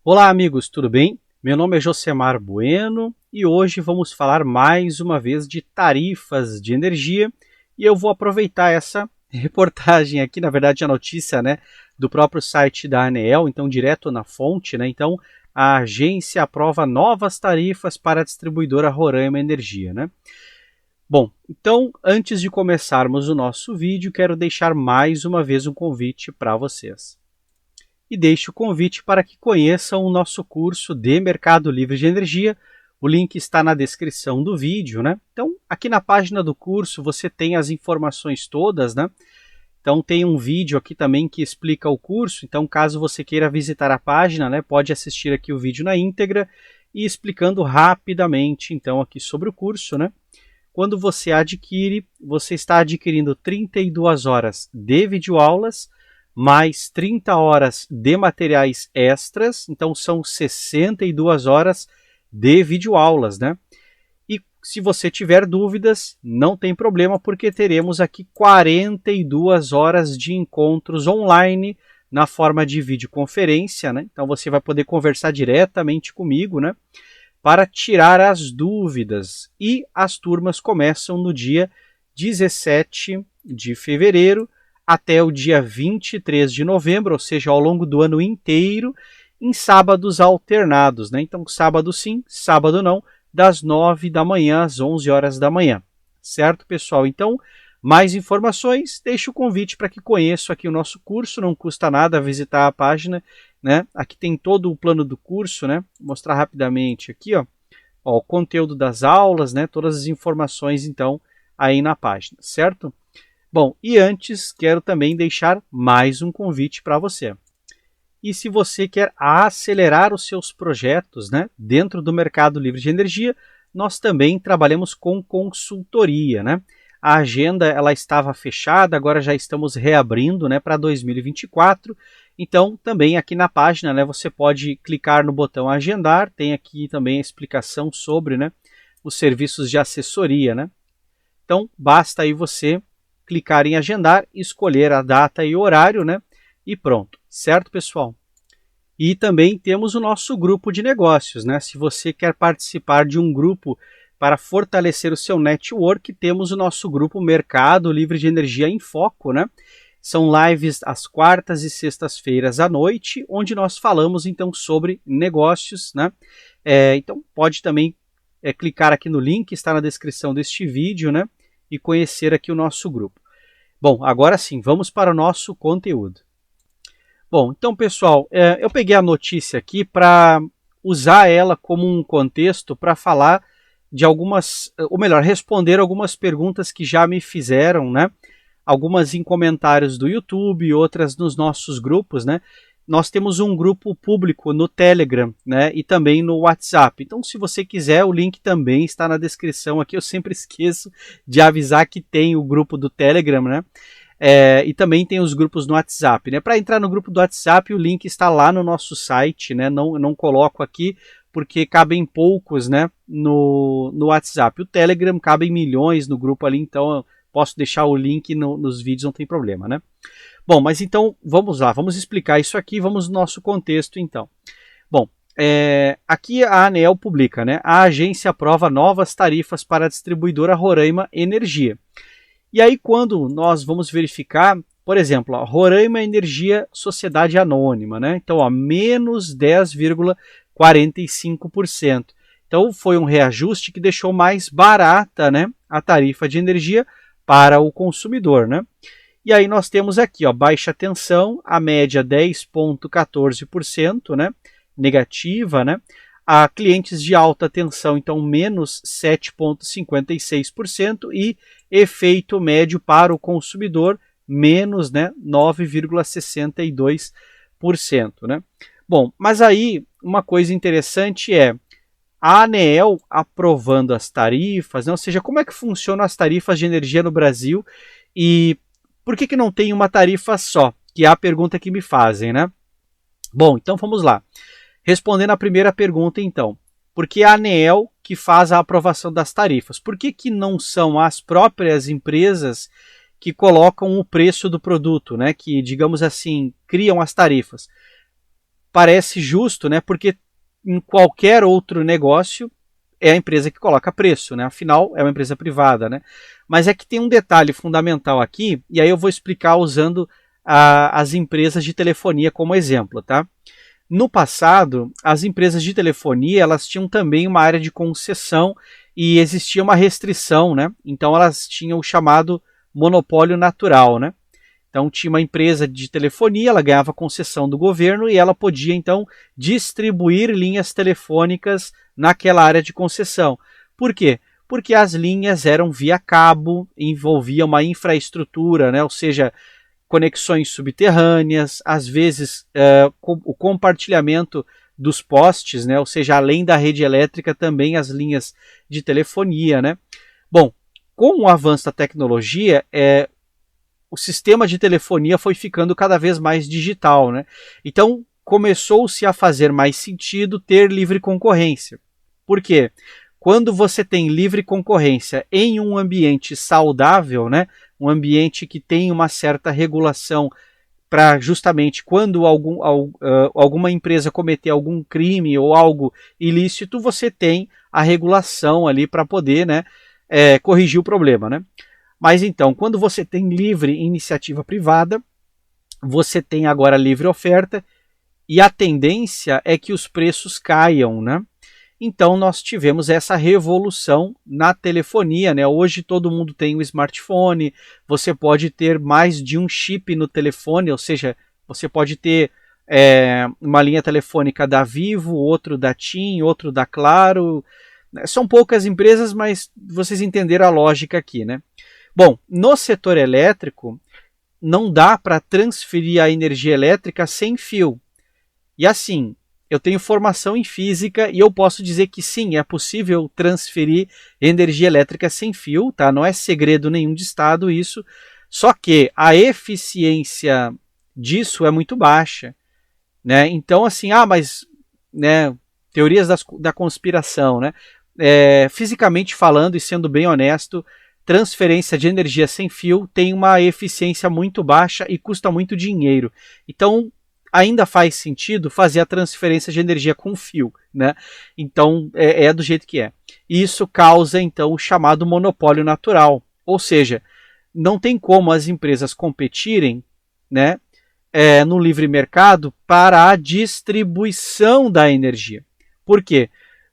Olá amigos, tudo bem? Meu nome é Josemar Bueno e hoje vamos falar mais uma vez de tarifas de energia e eu vou aproveitar essa reportagem aqui, na verdade a notícia, do próprio site da ANEEL, então direto na fonte, então a agência aprova novas tarifas para a distribuidora Roraima Energia, Bom, então antes de começarmos o nosso vídeo, quero deixar mais uma vez um convite para vocês. E deixo o convite para que conheçam o nosso curso de Mercado Livre de Energia. O link está na descrição do vídeo, Então, aqui na página do curso você tem as informações todas, Então, tem um vídeo aqui também que explica o curso. Então, caso você queira visitar a página, pode assistir aqui o vídeo na íntegra e explicando rapidamente, então, aqui sobre o curso, Quando você adquire, você está adquirindo 32 horas de videoaulas, mais 30 horas de materiais extras, então são 62 horas de videoaulas, E se você tiver dúvidas, não tem problema, porque teremos aqui 42 horas de encontros online na forma de videoconferência, Então você vai poder conversar diretamente comigo, para tirar as dúvidas. E as turmas começam no dia 17 de fevereiro até o dia 23 de novembro, ou seja, ao longo do ano inteiro, em sábados alternados, Então, sábado sim, sábado não, das 9 da manhã às 11 horas da manhã. Certo, pessoal? Então, mais informações, deixo o convite para que conheçam aqui o nosso curso, não custa nada visitar a página, Aqui tem todo o plano do curso, Vou mostrar rapidamente aqui, ó, o conteúdo das aulas, todas as informações, então, aí na página, certo? Bom, e antes quero também deixar mais um convite para você. E se você quer acelerar os seus projetos, dentro do Mercado Livre de Energia, nós também trabalhamos com consultoria, A agenda ela estava fechada, agora já estamos reabrindo, para 2024. Então, também aqui na página, você pode clicar no botão agendar, tem aqui também a explicação sobre, os serviços de assessoria, Então, basta aí você clicar em agendar, escolher a data e o horário, E pronto, certo, pessoal? E também temos o nosso grupo de negócios, Se você quer participar de um grupo para fortalecer o seu network, temos o nosso grupo Mercado Livre de Energia em Foco, São lives às quartas e sextas-feiras à noite, onde nós falamos então sobre negócios, Então pode também clicar aqui no link, está na descrição deste vídeo, E conhecer aqui o nosso grupo. Bom, agora sim, vamos para o nosso conteúdo. Bom, então pessoal, eu peguei a notícia aqui para usar ela como um contexto para falar de algumas, ou melhor, responder algumas perguntas que já me fizeram, Algumas em comentários do YouTube, outras nos nossos grupos, Nós temos um grupo público no Telegram, e também no WhatsApp. Então, se você quiser, o link também está na descrição aqui. Eu sempre esqueço de avisar que tem o grupo do Telegram, e também tem os grupos no WhatsApp, Para entrar no grupo do WhatsApp, o link está lá no nosso site, Não coloco aqui porque cabem poucos, no WhatsApp. O Telegram cabem milhões no grupo ali, então eu posso deixar o link nos vídeos, não tem problema, Bom, mas então vamos lá, vamos explicar isso aqui, vamos no nosso contexto então. Bom, aqui a ANEEL publica, A agência aprova novas tarifas para a distribuidora Roraima Energia. E aí quando nós vamos verificar, por exemplo, a Roraima Energia Sociedade Anônima, Então, ó, menos 10,45%. Então, foi um reajuste que deixou mais barata, a tarifa de energia para o consumidor, E aí nós temos aqui, ó, baixa tensão, a média 10,14%, negativa, A clientes de alta tensão, então, menos 7,56% e efeito médio para o consumidor, menos 9,62%. Bom, mas aí uma coisa interessante é a ANEEL aprovando as tarifas, ou seja, como é que funcionam as tarifas de energia no Brasil e por que não tem uma tarifa só? Que é a pergunta que me fazem, Bom, então vamos lá. Respondendo a primeira pergunta, então. Por que a ANEEL que faz a aprovação das tarifas? Por que não são as próprias empresas que colocam o preço do produto, que, digamos assim, criam as tarifas? parece justo, né? Porque em qualquer outro negócio é a empresa que coloca preço, né? Afinal, é uma empresa privada, né? Mas é que tem um detalhe fundamental aqui, e aí eu vou explicar usando as empresas de telefonia como exemplo, tá? No passado, as empresas de telefonia, elas tinham também uma área de concessão e existia uma restrição, né? Então elas tinham o chamado monopólio natural, né? Então tinha uma empresa de telefonia, ela ganhava concessão do governo e ela podia então distribuir linhas telefônicas naquela área de concessão. Por quê? Porque as linhas eram via cabo, envolvia uma infraestrutura, né? Ou seja, conexões subterrâneas, às vezes o compartilhamento dos postes, né? Ou seja, além da rede elétrica também as linhas de telefonia, né? Bom, com o avanço da tecnologia, o sistema de telefonia foi ficando cada vez mais digital, né? Então começou-se a fazer mais sentido ter livre concorrência. Por quê? Quando você tem livre concorrência em um ambiente saudável, né? Um ambiente que tem uma certa regulação para justamente quando alguma empresa cometer algum crime ou algo ilícito, você tem a regulação ali para poder, né, corrigir o problema, né? Mas então, quando você tem livre iniciativa privada, você tem agora livre oferta e a tendência é que os preços caiam, né? Então nós tivemos essa revolução na telefonia, né? Hoje todo mundo tem um smartphone, você pode ter mais de um chip no telefone, ou seja, você pode ter uma linha telefônica da Vivo, outro da TIM, outro da Claro. São poucas empresas, mas vocês entenderam a lógica aqui, né? Bom, no setor elétrico, não dá para transferir a energia elétrica sem fio. E assim, eu tenho formação em física e eu posso dizer que sim, é possível transferir energia elétrica sem fio, tá? Não é segredo nenhum de Estado isso, só que a eficiência disso é muito baixa, né? Então assim, mas né, teorias da conspiração, né? Fisicamente falando e sendo bem honesto, transferência de energia sem fio tem uma eficiência muito baixa e custa muito dinheiro. Então, ainda faz sentido fazer a transferência de energia com fio, né? Então, é do jeito que é. Isso causa, então, o chamado monopólio natural. Ou seja, não tem como as empresas competirem, né, no livre mercado para a distribuição da energia. Por quê?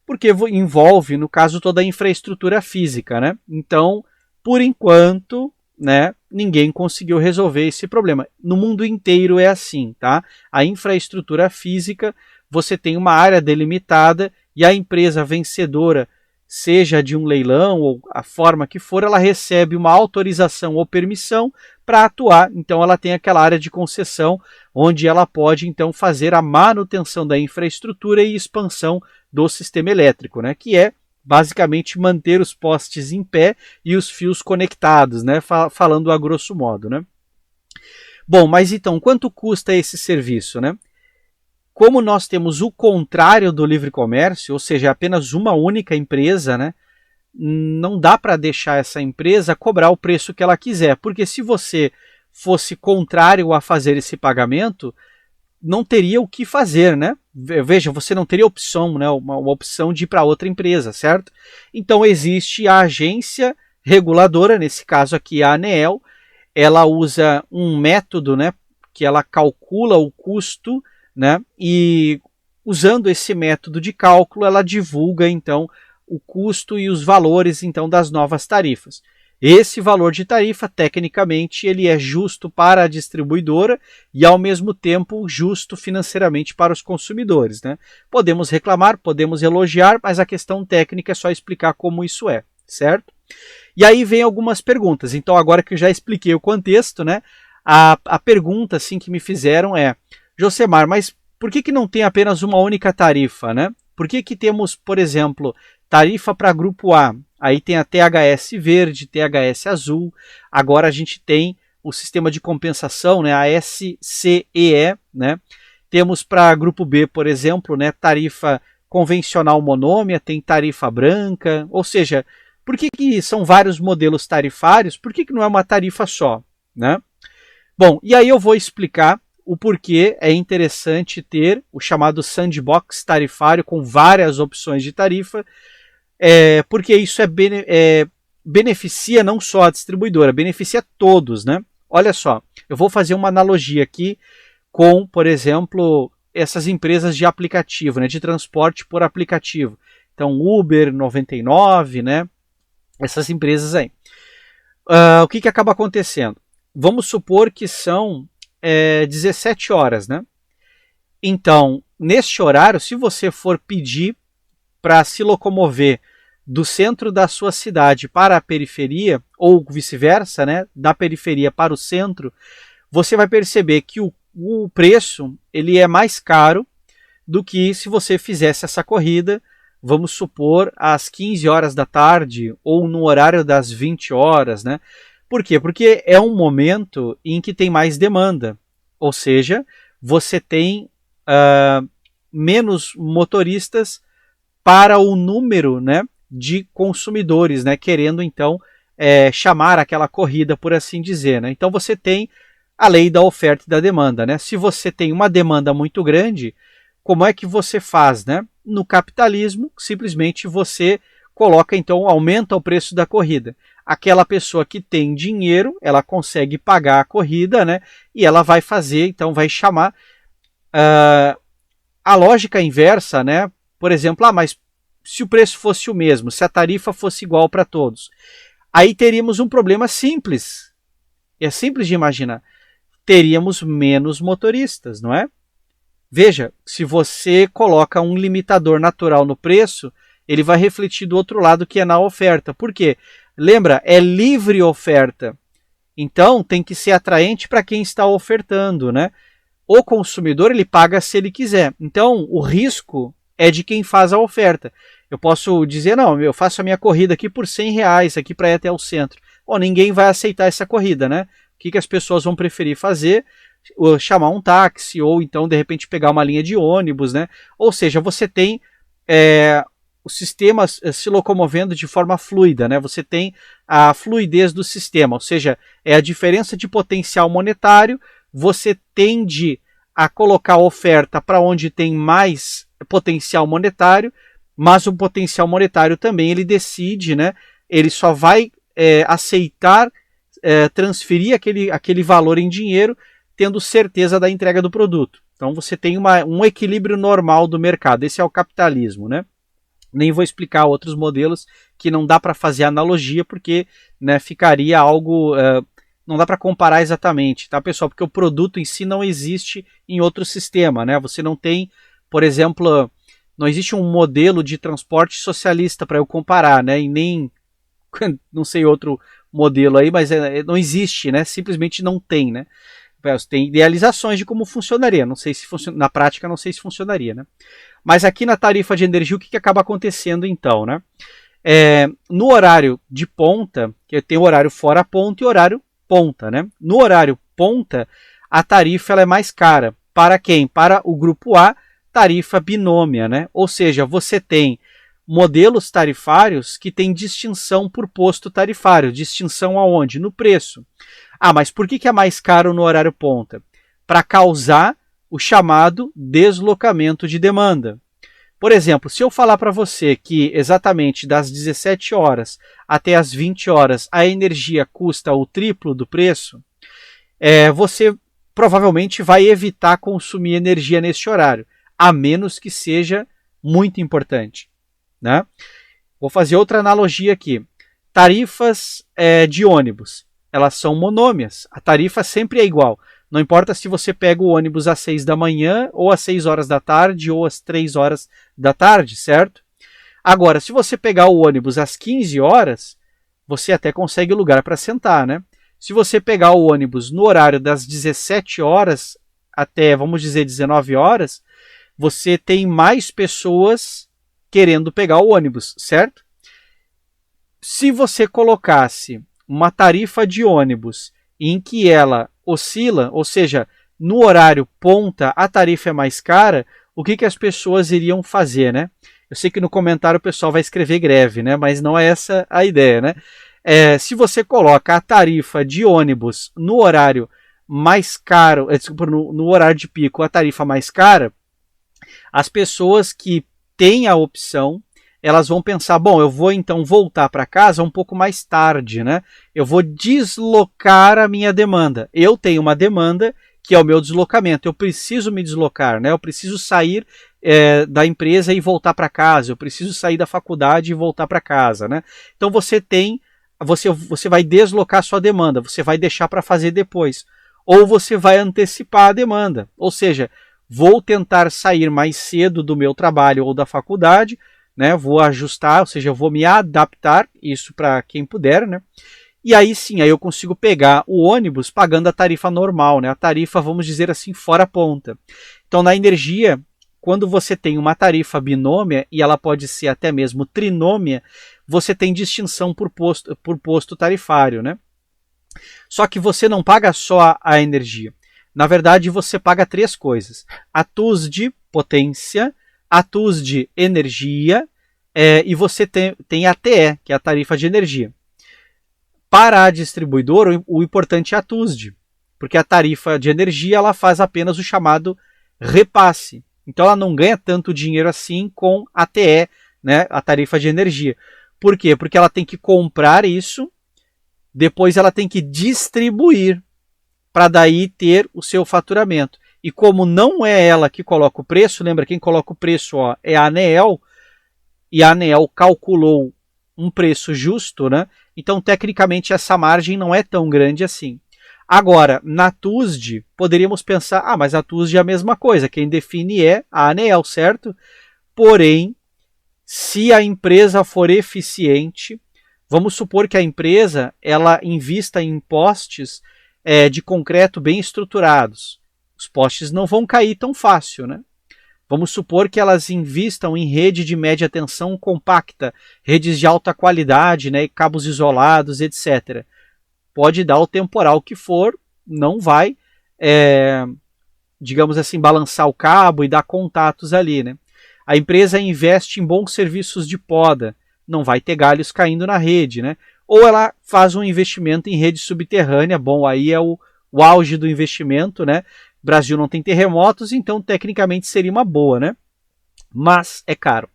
Porque envolve, no caso, toda a infraestrutura física, né? Então, por enquanto, né, ninguém conseguiu resolver esse problema. No mundo inteiro é assim, tá? A infraestrutura física, você tem uma área delimitada e a empresa vencedora, seja de um leilão ou a forma que for, ela recebe uma autorização ou permissão para atuar. Então ela tem aquela área de concessão onde ela pode então fazer a manutenção da infraestrutura e expansão do sistema elétrico, né, que é basicamente manter os postes em pé e os fios conectados, né? Falando a grosso modo, né? Bom, mas então, quanto custa esse serviço, né? Como nós temos o contrário do livre comércio, ou seja, apenas uma única empresa, né? Não dá para deixar essa empresa cobrar o preço que ela quiser, porque se você fosse contrário a fazer esse pagamento, não teria o que fazer, né? Veja, você não teria opção, né? Uma opção de ir para outra empresa, certo? Então existe a agência reguladora, nesse caso aqui a ANEEL, ela usa um método, né, que ela calcula o custo, né, e usando esse método de cálculo, ela divulga então o custo e os valores então das novas tarifas. Esse valor de tarifa, tecnicamente, ele é justo para a distribuidora e, ao mesmo tempo, justo financeiramente para os consumidores, né? Podemos reclamar, podemos elogiar, mas a questão técnica é só explicar como isso é, certo? E aí vem algumas perguntas. Então, agora que eu já expliquei o contexto, né? A pergunta assim, que me fizeram é: Josemar, mas por que não tem apenas uma única tarifa, né? Por que temos, por exemplo, tarifa para grupo A? Aí tem a THS verde, THS azul. Agora a gente tem o sistema de compensação, né, a SCEE, né? Temos para grupo B, por exemplo, né, tarifa convencional monômia, tem tarifa branca. Ou seja, por que são vários modelos tarifários? Por que não é uma tarifa só, né? Bom, e aí eu vou explicar o porquê é interessante ter o chamado sandbox tarifário com várias opções de tarifa, porque isso beneficia não só a distribuidora, beneficia todos, né? Olha só, eu vou fazer uma analogia aqui com, por exemplo, essas empresas de aplicativo, né, de transporte por aplicativo. Então, Uber, 99, né, essas empresas aí. O que acaba acontecendo? Vamos supor que são 17 horas, né? Então, neste horário, se você for pedir para se locomover do centro da sua cidade para a periferia, ou vice-versa, né, da periferia para o centro, você vai perceber que o preço ele é mais caro do que se você fizesse essa corrida, vamos supor, às 15 horas da tarde ou no horário das 20 horas, né? Por quê? Porque é um momento em que tem mais demanda, ou seja, você tem menos motoristas para o número, né, de consumidores, né, querendo então chamar aquela corrida, por assim dizer, né? Então você tem a lei da oferta e da demanda, né? Se você tem uma demanda muito grande, como é que você faz, né? No capitalismo, simplesmente você coloca, então, aumenta o preço da corrida. Aquela pessoa que tem dinheiro, ela consegue pagar a corrida, né? E ela vai fazer, então, vai chamar. A lógica inversa, né? Por exemplo, mas se o preço fosse o mesmo, se a tarifa fosse igual para todos, aí teríamos um problema simples. É simples de imaginar. Teríamos menos motoristas, não é? Veja, se você coloca um limitador natural no preço, ele vai refletir do outro lado, que é na oferta. Por quê? Lembra, é livre oferta. Então, tem que ser atraente para quem está ofertando, né? O consumidor, ele paga se ele quiser. Então, o risco é de quem faz a oferta. Eu posso dizer, não, eu faço a minha corrida aqui por R$100 aqui para ir até o centro. Bom, ninguém vai aceitar essa corrida, né? O que as pessoas vão preferir fazer? Chamar um táxi ou então de repente pegar uma linha de ônibus, né? Ou seja, você tem o sistema se locomovendo de forma fluida, né? Você tem a fluidez do sistema, ou seja, é a diferença de potencial monetário. Você tende a colocar a oferta para onde tem mais potencial monetário, mas o potencial monetário também ele decide, né? Ele só vai aceitar transferir aquele valor em dinheiro, tendo certeza da entrega do produto. Então você tem um equilíbrio normal do mercado. Esse é o capitalismo, né? Nem vou explicar outros modelos que não dá para fazer analogia, porque, né, ficaria algo... não dá para comparar exatamente, tá, pessoal? Porque o produto em si não existe em outro sistema, né? Você não tem, por exemplo, não existe um modelo de transporte socialista para eu comparar, né? E nem, não sei, outro modelo aí, mas não existe, né? Simplesmente não tem, né? Tem idealizações de como funcionaria, não sei se na prática não sei se funcionaria, né? Mas aqui na tarifa de energia o que acaba acontecendo então, né? No horário de ponta, que tem o horário fora ponta e horário ponta, né? No horário ponta, a tarifa ela é mais cara. Para quem? Para o grupo A, tarifa binômia, né? Ou seja, você tem modelos tarifários que têm distinção por posto tarifário. Distinção aonde? No preço. Mas por que é mais caro no horário ponta? Para causar o chamado deslocamento de demanda. Por exemplo, se eu falar para você que exatamente das 17 horas até as 20 horas a energia custa o triplo do preço, você provavelmente vai evitar consumir energia neste horário, a menos que seja muito importante, né? Vou fazer outra analogia aqui. Tarifas de ônibus, elas são monômias. A tarifa sempre é igual. Não importa se você pega o ônibus às 6 da manhã, ou às 6 horas da tarde, ou às 3 horas da tarde, certo? Agora, se você pegar o ônibus às 15 horas, você até consegue lugar para sentar, né? Se você pegar o ônibus no horário das 17 horas até, vamos dizer, 19 horas, você tem mais pessoas querendo pegar o ônibus, certo? Se você colocasse uma tarifa de ônibus em que ela oscila, ou seja, no horário ponta a tarifa é mais cara, o que as pessoas iriam fazer, né? Eu sei que no comentário o pessoal vai escrever greve, né? Mas não é essa a ideia, né? Se você coloca a tarifa de ônibus no horário mais caro, desculpa, no horário de pico a tarifa mais cara, as pessoas que têm a opção, elas vão pensar, bom, eu vou então voltar para casa um pouco mais tarde, né? Eu vou deslocar a minha demanda. Eu tenho uma demanda que é o meu deslocamento. Eu preciso me deslocar, né? Eu preciso sair da empresa e voltar para casa. Eu preciso sair da faculdade e voltar para casa, né? Então você vai deslocar a sua demanda. Você vai deixar para fazer depois. Ou você vai antecipar a demanda. Ou seja, vou tentar sair mais cedo do meu trabalho ou da faculdade, né? Vou ajustar, ou seja, eu vou me adaptar, isso para quem puder, né? E aí sim, aí eu consigo pegar o ônibus pagando a tarifa normal, né? A tarifa, vamos dizer assim, fora ponta. Então, na energia, quando você tem uma tarifa binômia, e ela pode ser até mesmo trinômia, você tem distinção por posto tarifário, né? Só que você não paga só a energia. Na verdade, você paga 3 coisas. A TUSD, potência, a TUSD, energia, e você tem a TE, que é a tarifa de energia. Para a distribuidora, o importante é a TUSD, porque a tarifa de energia ela faz apenas o chamado repasse. Então ela não ganha tanto dinheiro assim com a TE, né, a tarifa de energia. Por quê? Porque ela tem que comprar isso, depois ela tem que distribuir para daí ter o seu faturamento. E como não é ela que coloca o preço, lembra, quem coloca o preço é a ANEEL, e a ANEEL calculou um preço justo, né? Então, tecnicamente, essa margem não é tão grande assim. Agora, na TUSD, poderíamos pensar, mas a TUSD é a mesma coisa, quem define é a ANEEL, certo? Porém, se a empresa for eficiente, vamos supor que a empresa ela invista em postes de concreto bem estruturados. Os postes não vão cair tão fácil, né? Vamos supor que elas invistam em rede de média tensão compacta, redes de alta qualidade, né, cabos isolados, etc. Pode dar o temporal que for, não vai, digamos assim, balançar o cabo e dar contatos ali, né? A empresa investe em bons serviços de poda, não vai ter galhos caindo na rede, né? Ou ela faz um investimento em rede subterrânea, bom, aí é o auge do investimento, né? O Brasil não tem terremotos, então tecnicamente seria uma boa, né? Mas é caro.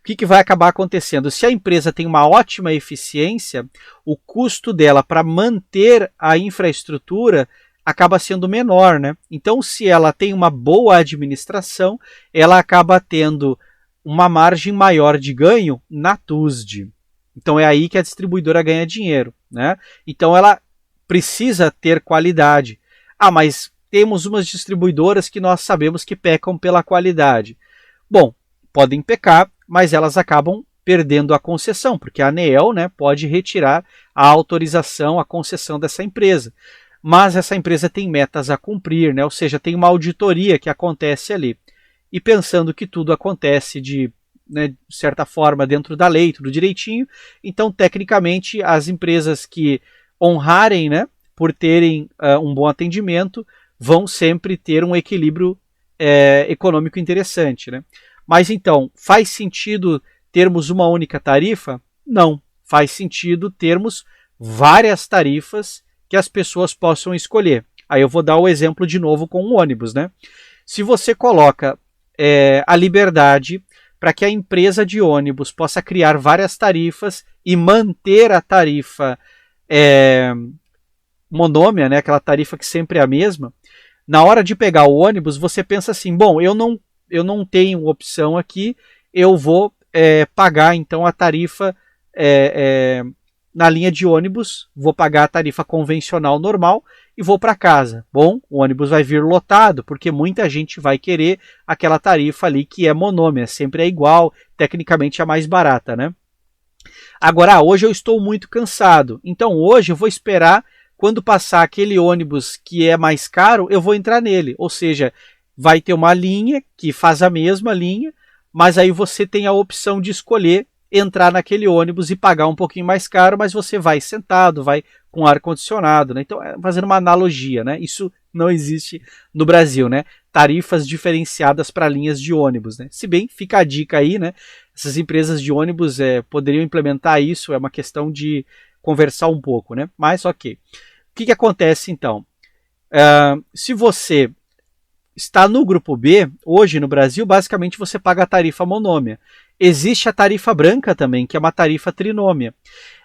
O que vai acabar acontecendo? Se a empresa tem uma ótima eficiência, o custo dela para manter a infraestrutura acaba sendo menor, né? Então, se ela tem uma boa administração, ela acaba tendo uma margem maior de ganho na TUSD. Então é aí que a distribuidora ganha dinheiro, né? Então ela precisa ter qualidade. Mas temos umas distribuidoras que nós sabemos que pecam pela qualidade. Bom, podem pecar, mas elas acabam perdendo a concessão, porque a ANEEL, né, pode retirar a autorização, a concessão dessa empresa. Mas essa empresa tem metas a cumprir, né? Ou seja, tem uma auditoria que acontece ali. E pensando que tudo acontece de certa forma dentro da lei, tudo direitinho, então tecnicamente as empresas que honrarem, né, por terem um bom atendimento, vão sempre ter um equilíbrio econômico interessante, né? Mas então, faz sentido termos uma única tarifa? Não. Faz sentido termos várias tarifas que as pessoas possam escolher. Aí eu vou dar o exemplo de novo com o ônibus, né? Se você coloca a liberdade para que a empresa de ônibus possa criar várias tarifas e manter a tarifa monômia, né, aquela tarifa que sempre é a mesma, na hora de pegar o ônibus, você pensa assim, bom, eu não tenho opção aqui, eu vou pagar então a tarifa na linha de ônibus, vou pagar a tarifa convencional normal e vou para casa. Bom, o ônibus vai vir lotado, porque muita gente vai querer aquela tarifa ali que é monômia, sempre é igual, tecnicamente é a mais barata, né? Agora, hoje eu estou muito cansado, então hoje eu vou esperar quando passar aquele ônibus que é mais caro, eu vou entrar nele, ou seja, vai ter uma linha que faz a mesma linha, mas aí você tem a opção de escolher entrar naquele ônibus e pagar um pouquinho mais caro, mas você vai sentado, vai com ar-condicionado, né? Então, fazendo uma analogia, né? Isso não existe no Brasil, né? Tarifas diferenciadas para linhas de ônibus, né? Se bem, fica a dica aí, né? Essas empresas de ônibus poderiam implementar isso, é uma questão de conversar um pouco, né? Mas ok. O que acontece então? Se você está no grupo B, hoje no Brasil, basicamente você paga a tarifa monômia. Existe a tarifa branca também, que é uma tarifa trinômia.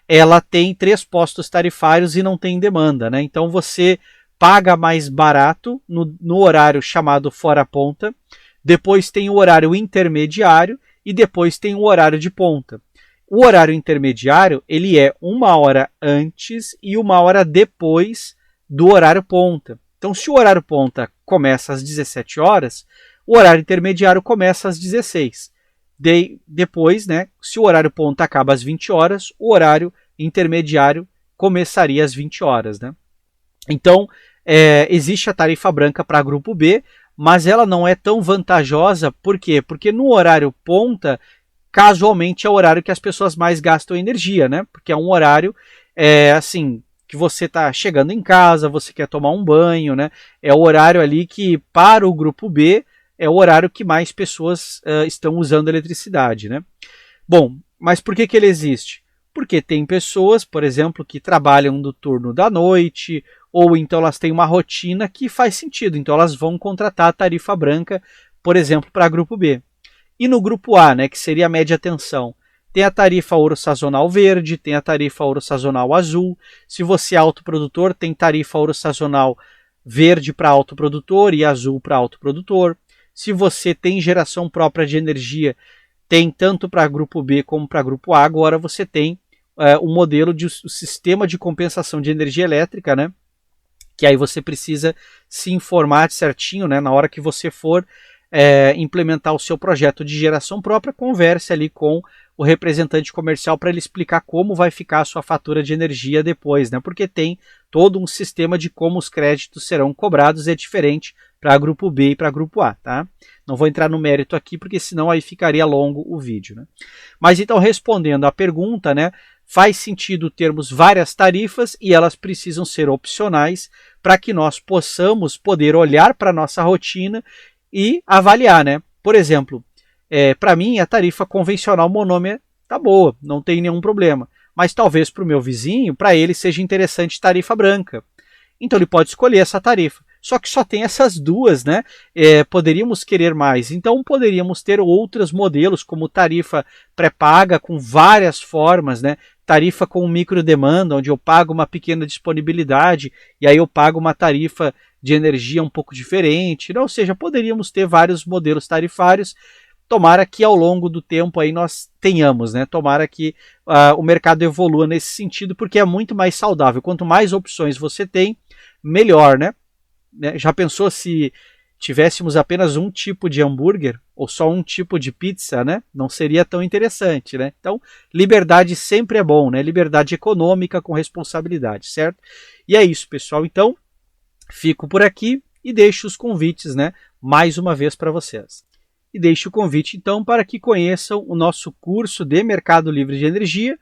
Ela tem 3 postos tarifários e não tem demanda, né? Então você paga mais barato no horário chamado fora ponta, depois tem o horário intermediário e depois tem o horário de ponta. O horário intermediário, ele é 1 hora antes e 1 hora depois do horário ponta. Então, se o horário ponta começa às 17 horas, o horário intermediário começa às 16. Depois, né, se o horário ponta acaba às 20 horas, o horário intermediário começaria às 20 horas. Né? Então, existe a tarifa branca para grupo B, mas ela não é tão vantajosa. Por quê? Porque no horário ponta, casualmente é o horário que as pessoas mais gastam energia, né? Porque é um horário, assim, que você está chegando em casa, você quer tomar um banho, né? É o horário ali que, para o grupo B, é o horário que mais pessoas estão usando eletricidade, né? Bom, mas por que ele existe? Porque tem pessoas, por exemplo, que trabalham no turno da noite, ou então elas têm uma rotina que faz sentido, então elas vão contratar a tarifa branca, por exemplo, para grupo B. E no grupo A, né, que seria a média tensão, tem a tarifa ouro sazonal verde, tem a tarifa ouro sazonal azul. Se você é autoprodutor, tem tarifa ouro sazonal verde para autoprodutor e azul para autoprodutor. Se você tem geração própria de energia, tem tanto para grupo B como para grupo A. Agora você tem o modelo de o sistema de compensação de energia elétrica, né? Que aí você precisa se informar certinho, né? Na hora que você for implementar o seu projeto de geração própria, converse ali com o representante comercial para ele explicar como vai ficar a sua fatura de energia depois, né? Porque tem todo um sistema de como os créditos serão cobrados, é diferente para grupo B e para grupo A, tá? Não vou entrar no mérito aqui, porque senão aí ficaria longo o vídeo, né? Mas então, respondendo à pergunta, né? Faz sentido termos várias tarifas e elas precisam ser opcionais para que nós possamos poder olhar para a nossa rotina e avaliar, né? Por exemplo, para mim a tarifa convencional monômia tá boa, não tem nenhum problema. Mas talvez para o meu vizinho, para ele seja interessante tarifa branca. Então ele pode escolher essa tarifa. Só que só tem essas duas, né? Poderíamos querer mais. Então poderíamos ter outros modelos, como tarifa pré-paga, com várias formas, né? Tarifa com microdemanda, onde eu pago uma pequena disponibilidade e aí eu pago uma tarifa de energia um pouco diferente. Ou seja, poderíamos ter vários modelos tarifários. Tomara que ao longo do tempo aí nós tenhamos, né? Tomara que o mercado evolua nesse sentido, porque é muito mais saudável. Quanto mais opções você tem, melhor, né? Já pensou se tivéssemos apenas um tipo de hambúrguer ou só um tipo de pizza, né? Não seria tão interessante, né? Então, liberdade sempre é bom, né? Liberdade econômica com responsabilidade, certo? E é isso, pessoal. Então, fico por aqui e deixo os convites, né? Mais uma vez para vocês. E deixo o convite, então, para que conheçam o nosso curso de Mercado Livre de Energia.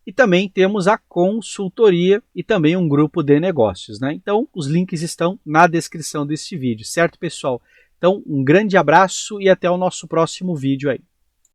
E também temos a consultoria e também um grupo de negócios, né? Então, os links estão na descrição deste vídeo, certo, pessoal? Então, um grande abraço e até o nosso próximo vídeo aí.